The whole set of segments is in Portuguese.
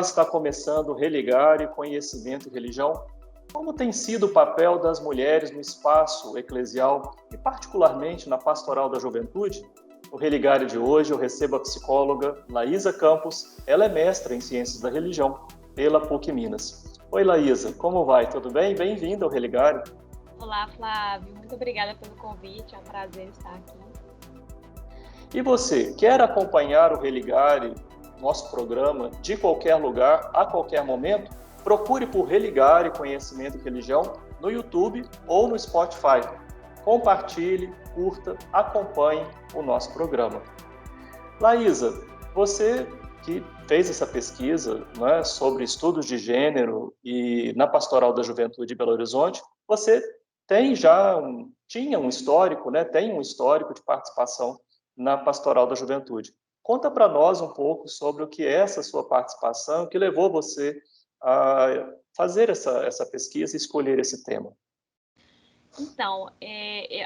está começando o Religare, Conhecimento e Religião. Como tem sido o papel das mulheres no espaço eclesial e particularmente na pastoral da juventude? No Religare de hoje eu recebo a psicóloga Laísa Campos. Ela é mestra em Ciências da Religião pela PUC Minas. Oi Laísa, como vai? Tudo bem? Bem-vinda ao Religare. Olá Flávio, muito obrigada pelo convite, é um prazer estar aqui. E você, quer acompanhar o Religare, nosso programa, de qualquer lugar, a qualquer momento? Procure por Religare, Conhecimento e Religião no YouTube ou no Spotify. Compartilhe, curta, acompanhe o nosso programa. Laísa, você que fez essa pesquisa, né, sobre estudos de gênero e na Pastoral da Juventude de Belo Horizonte, você tinha um histórico, né, tem um histórico de participação na Pastoral da Juventude. Conta para nós um pouco sobre o que é essa sua participação, que levou você a fazer essa pesquisa e escolher esse tema. Então,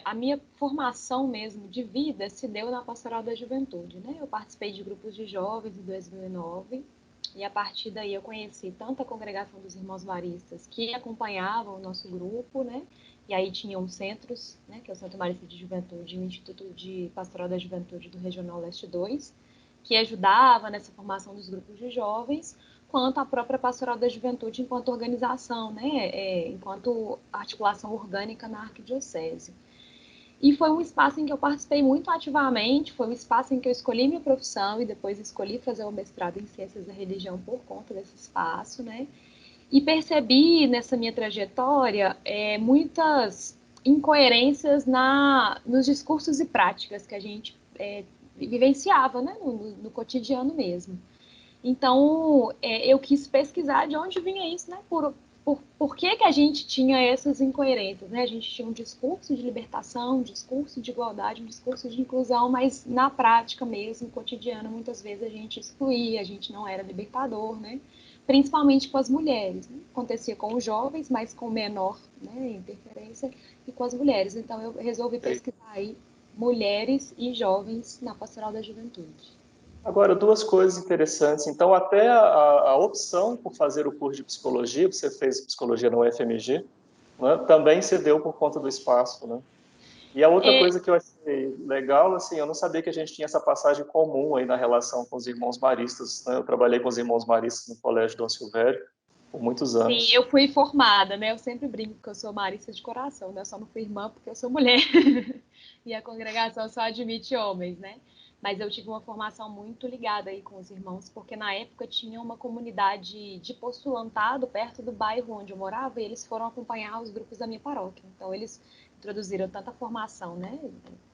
a minha formação mesmo de vida se deu na Pastoral da Juventude, né? Eu participei de grupos de jovens em 2009 e a partir daí eu conheci tanto a congregação dos Irmãos Maristas que acompanhavam o nosso grupo, né? E aí tinham centros, né? Que é o Centro Marista de Juventude e o Instituto de Pastoral da Juventude do Regional Leste 2, que ajudava nessa formação dos grupos de jovens, quanto a própria Pastoral da Juventude enquanto organização, né, enquanto articulação orgânica na arquidiocese. E foi um espaço em que eu participei muito ativamente, foi um espaço em que eu escolhi minha profissão e depois escolhi fazer o mestrado em Ciências da Religião por conta desse espaço, né? E percebi nessa minha trajetória muitas incoerências nos discursos e práticas que a gente vivenciava, né, no cotidiano mesmo. Então, eu quis pesquisar de onde vinha isso, né? Por que a gente tinha essas incoerências, né? A gente tinha um discurso de libertação, um discurso de igualdade, um discurso de inclusão, mas na prática mesmo, cotidiana, muitas vezes a gente excluía, a gente não era libertador, né? Principalmente com as mulheres, né? Acontecia com os jovens, mas com menor, né, interferência, e com as mulheres. Então, eu resolvi pesquisar aí mulheres e jovens na Pastoral da Juventude. Agora, duas coisas interessantes. Então, até a opção por fazer o curso de psicologia, você fez psicologia na UFMG, né, também se deu por conta do espaço, né? E a outra coisa que eu achei legal, assim, eu não sabia que a gente tinha essa passagem comum aí na relação com os irmãos maristas, né? Eu trabalhei com os irmãos maristas no Colégio Dom Silvério por muitos Sim, anos. eu fui formada, né? Eu sempre brinco que eu sou marista de coração, né? Eu só não fui irmã porque eu sou mulher. E a congregação só admite homens, né? Mas eu tive uma formação muito ligada aí com os irmãos, porque na época tinha uma comunidade de postulantado perto do bairro onde eu morava e eles foram acompanhar os grupos da minha paróquia. Então eles introduziram tanta formação, né?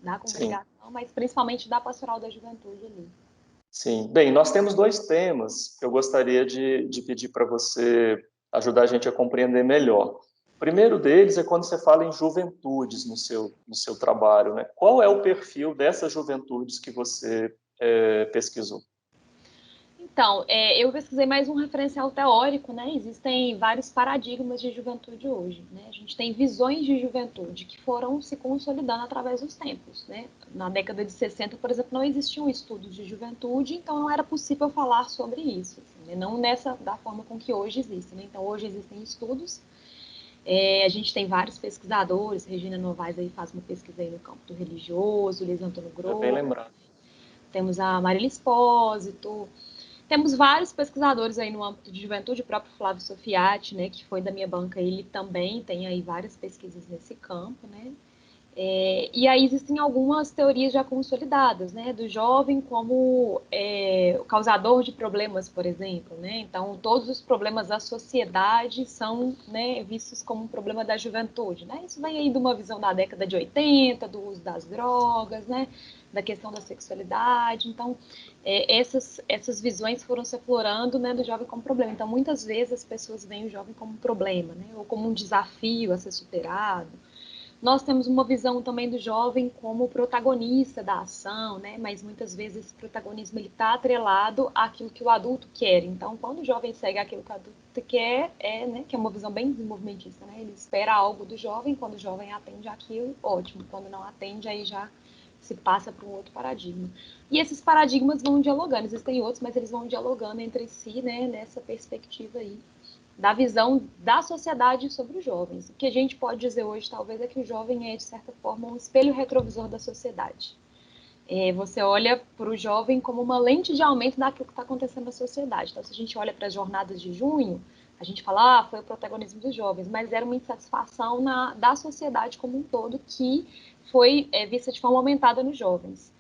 Da Sim, congregação, mas principalmente da pastoral da juventude ali. sim. Bem, nós temos dois temas que eu gostaria de pedir para você ajudar a gente a compreender melhor. O primeiro deles é quando você fala em juventudes no seu trabalho, né? Qual é o perfil dessas juventudes que você pesquisou? Então, eu pesquisei mais um referencial teórico, né? Existem vários paradigmas de juventude hoje, né? A gente tem visões de juventude que foram se consolidando através dos tempos, né? Na década de 60, por exemplo, não existiam estudos de juventude, então não era possível falar sobre isso, assim, né? Não da forma com que hoje existe, né? Então, hoje existem estudos, a gente tem vários pesquisadores, Regina Novaes aí faz uma pesquisa aí no campo do religioso, Luiz Antônio É bem Gros, lembrado. temos a Marília Espósito, temos vários pesquisadores aí no âmbito de juventude, o próprio Flávio Sofiati, né, que foi da minha banca, ele também tem aí várias pesquisas nesse campo, né? E aí existem algumas teorias já consolidadas, né, do jovem como o causador de problemas, por exemplo, né? Então, todos os problemas da sociedade são, né, vistos como um problema da juventude, né? Isso vem aí de uma visão da década de 80, do uso das drogas, né, da questão da sexualidade. Então, essas visões foram se aflorando, né, do jovem como problema. Então, muitas vezes as pessoas veem o jovem como um problema, né, ou como um desafio a ser superado. Nós temos uma visão também do jovem como protagonista da ação, né? Mas muitas vezes esse protagonismo ele está atrelado àquilo que o adulto quer. Então, quando o jovem segue aquilo que o adulto quer, né? Que é uma visão bem desenvolvimentista, né? Ele espera algo do jovem, quando o jovem atende aquilo, ótimo. Quando não atende, aí já se passa para um outro paradigma. E esses paradigmas vão dialogando, existem outros, mas eles vão dialogando entre si, né, nessa perspectiva aí, da visão da sociedade sobre os jovens. O que a gente pode dizer hoje, talvez, é que o jovem é, de certa forma, um espelho retrovisor da sociedade. Você olha para o jovem como uma lente de aumento daquilo que está acontecendo na sociedade. Então, se a gente olha para as jornadas de junho, a gente fala, foi o protagonismo dos jovens, mas era uma insatisfação da sociedade como um todo que foi vista de forma aumentada nos jovens.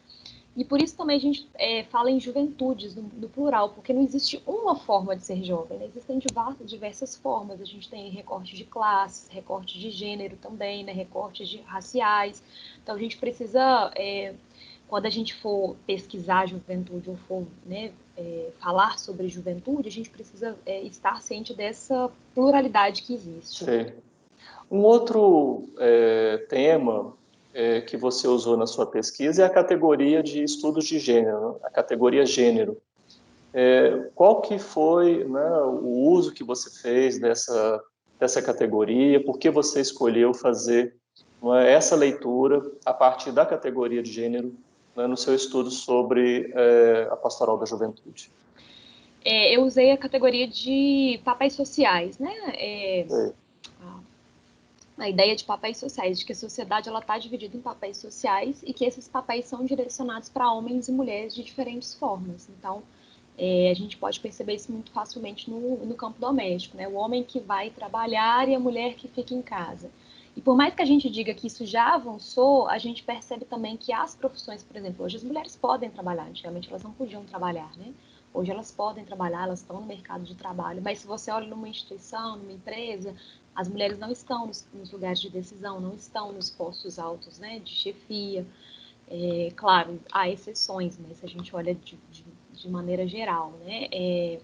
E por isso também a gente fala em juventudes, no plural, porque não existe uma forma de ser jovem, né? Existem diversas formas. A gente tem recortes de classes, recortes de gênero também, né? Recortes raciais. Então a gente precisa, quando a gente for pesquisar a juventude ou for, né, falar sobre juventude, a gente precisa estar ciente dessa pluralidade que existe. Sim. Um outro tema que você usou na sua pesquisa é a categoria de estudos de gênero, né? A categoria gênero. Qual que foi, né, o uso que você fez dessa categoria? Por que você escolheu fazer, né, essa leitura a partir da categoria de gênero, né, no seu estudo sobre a pastoral da juventude? Eu usei a categoria de papéis sociais, né? A ideia de papéis sociais, de que a sociedade está dividida em papéis sociais e que esses papéis são direcionados para homens e mulheres de diferentes formas. Então, a gente pode perceber isso muito facilmente no campo doméstico, né? O homem que vai trabalhar e a mulher que fica em casa. E por mais que a gente diga que isso já avançou, a gente percebe também que as profissões, por exemplo, hoje as mulheres podem trabalhar, antigamente elas não podiam trabalhar, né? Hoje elas podem trabalhar, elas estão no mercado de trabalho, mas se você olha numa instituição, numa empresa, as mulheres não estão nos lugares de decisão, não estão nos postos altos, né, de chefia. Claro, há exceções, mas se a gente olha de maneira geral, né,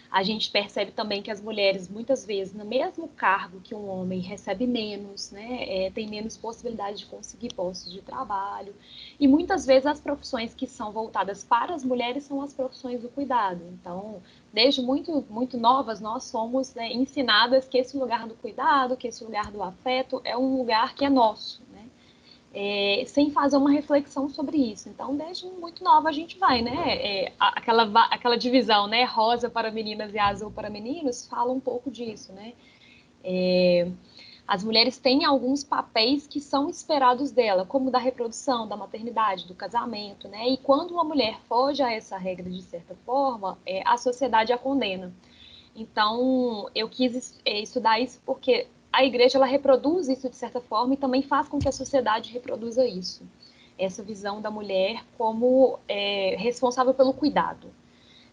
a gente percebe também que as mulheres, muitas vezes, no mesmo cargo que um homem, recebe menos, né, tem menos possibilidade de conseguir postos de trabalho. E muitas vezes as profissões que são voltadas para as mulheres são as profissões do cuidado. Então, desde muito, muito novas, nós somos, né, ensinadas que esse lugar do cuidado, que esse lugar do afeto é um lugar que é nosso, né? Sem fazer uma reflexão sobre isso. Então, desde muito nova a gente vai, né? Aquela divisão, né? Rosa para meninas e azul para meninos, fala um pouco disso, né? As mulheres têm alguns papéis que são esperados dela, como da reprodução, da maternidade, do casamento, né? E quando uma mulher foge a essa regra de certa forma, a sociedade a condena. Então, eu quis estudar isso porque a igreja ela reproduz isso de certa forma e também faz com que a sociedade reproduza isso. Essa visão da mulher como responsável pelo cuidado.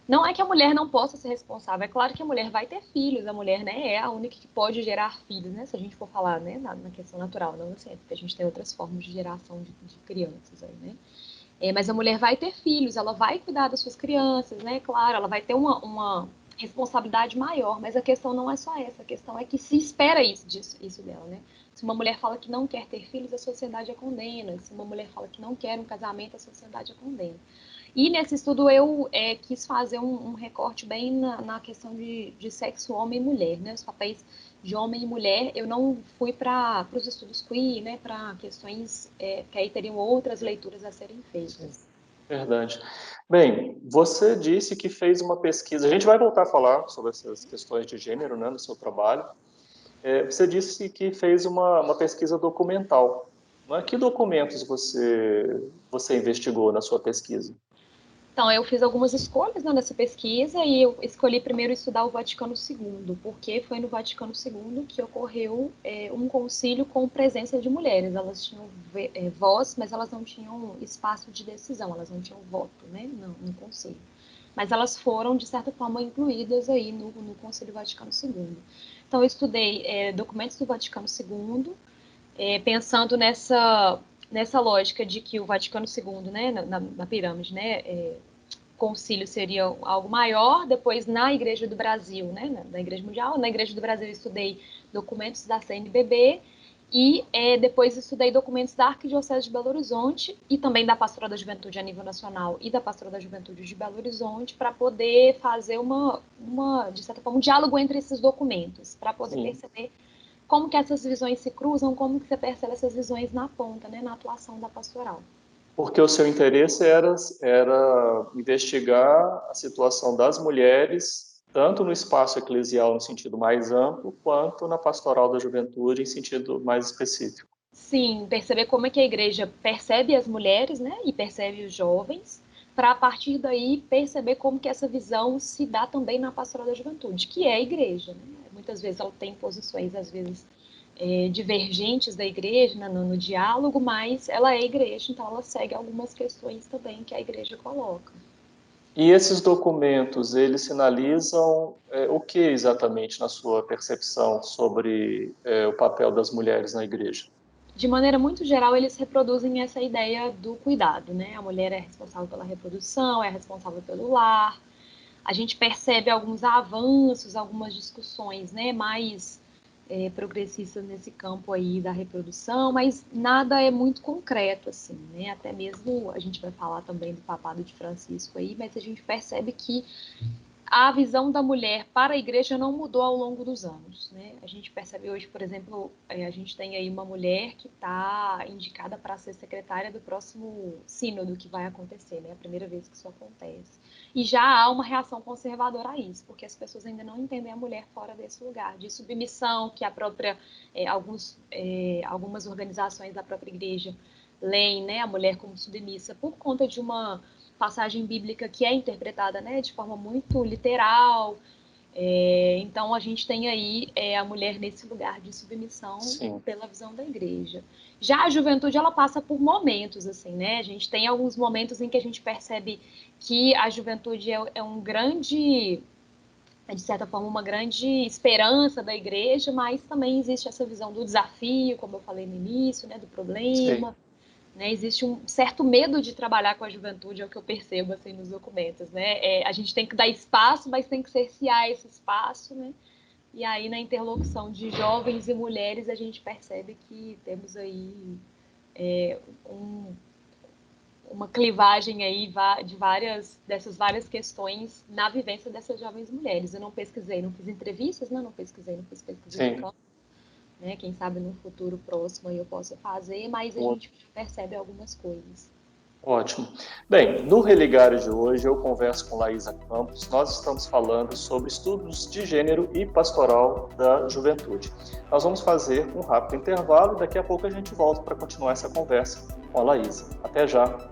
Não é que a mulher não possa ser responsável, é claro que a mulher vai ter filhos, a mulher, né, é a única que pode gerar filhos, né, se a gente for falar, né, na questão natural, não assim, porque a gente tem outras formas de geração de crianças aí, né. Mas a mulher vai ter filhos, ela vai cuidar das suas crianças, né? Claro, ela vai ter uma responsabilidade maior, mas a questão não é só essa, a questão é que se espera isso dela, né? Se uma mulher fala que não quer ter filhos, a sociedade a condena. Se uma mulher fala que não quer um casamento, a sociedade a condena. E nesse estudo eu quis fazer um recorte bem na questão de sexo homem e mulher, né? Os papéis de homem e mulher. Eu não fui para os estudos queer, né? Para questões que aí teriam outras leituras a serem Sim, feitas. verdade. Bem, você disse que fez uma pesquisa. A gente vai voltar a falar sobre essas questões de gênero, né, no seu trabalho. Você disse que fez uma pesquisa documental. Não é? Que documentos você investigou na sua pesquisa? Então, eu fiz algumas escolhas, né, nessa pesquisa e eu escolhi primeiro estudar o Vaticano II, porque foi no Vaticano II que ocorreu um concílio com presença de mulheres. Elas tinham voz, mas elas não tinham espaço de decisão, elas não tinham voto, né, no concílio. Mas elas foram, de certa forma, incluídas aí no Concílio Vaticano II. Então, eu estudei documentos do Vaticano II, pensando nessa lógica de que o Vaticano II, né, na pirâmide, né, concílio seria algo maior, depois na Igreja do Brasil, né, na Igreja Mundial, na Igreja do Brasil eu estudei documentos da CNBB e depois estudei documentos da Arquidiocese de Belo Horizonte e também da Pastoral da Juventude a nível nacional e da Pastoral da Juventude de Belo Horizonte para poder fazer de certa forma, um diálogo entre esses documentos, para poder Sim. perceber como que essas visões se cruzam, como que você percebe essas visões na ponta, né, na atuação da pastoral. Porque o seu interesse era investigar a situação das mulheres, tanto no espaço eclesial no sentido mais amplo, quanto na pastoral da juventude em sentido mais específico. Sim, perceber como é que a igreja percebe as mulheres, né, e percebe os jovens, para a partir daí perceber como que essa visão se dá também na pastoral da juventude, que é a igreja, né? Muitas vezes ela tem posições, às vezes, divergentes da igreja, né, no diálogo, mas ela é igreja, então ela segue algumas questões também que a igreja coloca. E esses documentos, eles sinalizam o que exatamente na sua percepção sobre o papel das mulheres na igreja? De maneira muito geral, eles reproduzem essa ideia do cuidado, né? A mulher é responsável pela reprodução, é responsável pelo lar. A gente percebe alguns avanços, algumas discussões, né, mais progressistas nesse campo aí da reprodução, mas nada é muito concreto, assim, né? Até mesmo a gente vai falar também do papado de Francisco aí, mas a gente percebe que a visão da mulher para a igreja não mudou ao longo dos anos, né? A gente percebe hoje, por exemplo, a gente tem aí uma mulher que está indicada para ser secretária do próximo sínodo que vai acontecer, né? A primeira vez que isso acontece. E já há uma reação conservadora a isso, porque as pessoas ainda não entendem a mulher fora desse lugar de submissão que a própria, algumas organizações da própria igreja leem, né, a mulher como submissa por conta de uma passagem bíblica que é interpretada, né, de forma muito literal. Então a gente tem aí a mulher nesse lugar de submissão. Sim. Pela visão da igreja. Já a juventude ela passa por momentos assim, né? A gente tem alguns momentos em que a gente percebe que a juventude é um grande, de certa forma, uma grande esperança da igreja, mas também existe essa visão do desafio, como eu falei no início, né, do Sim. problema. Né, existe um certo medo de trabalhar com a juventude, é o que eu percebo assim, nos documentos. Né? A gente tem que dar espaço, mas tem que cercear esse espaço. Né? E aí, na interlocução de jovens e mulheres, a gente percebe que temos aí uma clivagem aí de dessas várias questões na vivência dessas jovens mulheres. Eu não pesquisei, não fiz entrevistas, né? Não pesquisei, não fiz pesquisa de Sim. campo. Né? Quem sabe no futuro próximo aí eu possa fazer, mas a gente já percebe algumas coisas. Ótimo. Bem, no Religare de hoje eu converso com Laísa Campos. Nós estamos falando sobre estudos de gênero e pastoral da juventude. Nós vamos fazer um rápido intervalo e daqui a pouco a gente volta para continuar essa conversa com a Laísa. Até já!